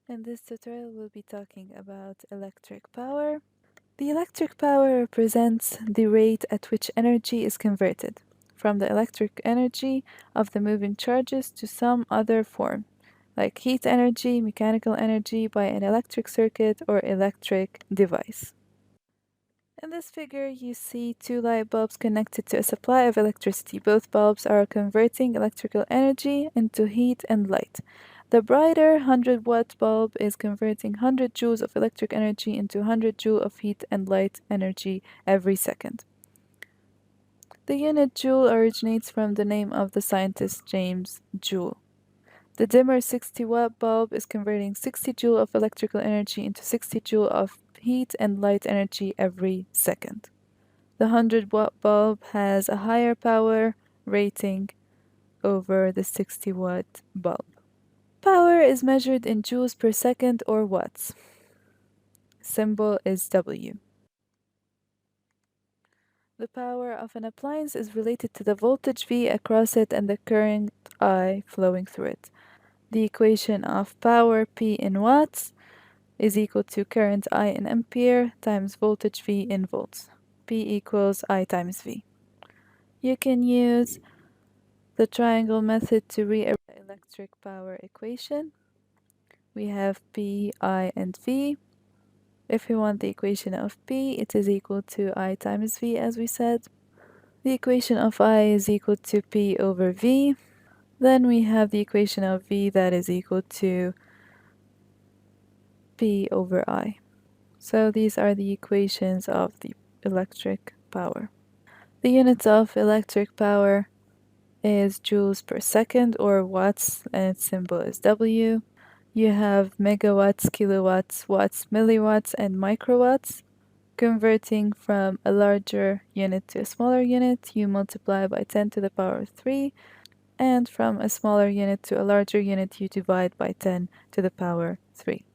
In this tutorial, we'll be talking about electric power. The electric power represents the rate at which energy is converted from the electric energy of the moving charges to some other form, like heat energy, mechanical energy by an electric circuit or electric device. In this figure, you see two light bulbs connected to a supply of electricity. Both bulbs are converting electrical energy into heat and light. The brighter 100-watt bulb is converting 100 joules of electric energy into 100 joule of heat and light energy every second. The unit joule originates from the name of the scientist James Joule. The dimmer 60-watt bulb is converting 60 joule of electrical energy into 60 joule of heat and light energy every second. The 100-watt bulb has a higher power rating over the 60-watt bulb. Power is measured in joules per second or watts. Symbol is W. The power of an appliance is related to the voltage V across it and the current I flowing through it. The equation of power P in watts is equal to current I in ampere times voltage V in volts. P equals I times V. You can use the triangle method to rearrange the electric power equation. We have P, I, and V. If we want the equation of P, it is equal to I times V, as we said. The equation of I is equal to P over V. Then we have the equation of V that is equal to P over I. So these are the equations of the electric power. The units of electric power is joules per second or watts, and its symbol is W. You have megawatts, kilowatts, watts, milliwatts, and microwatts. Converting from a larger unit to a smaller unit, you multiply by 10 to the power 3, and from a smaller unit to a larger unit, you divide by 10 to the power 3.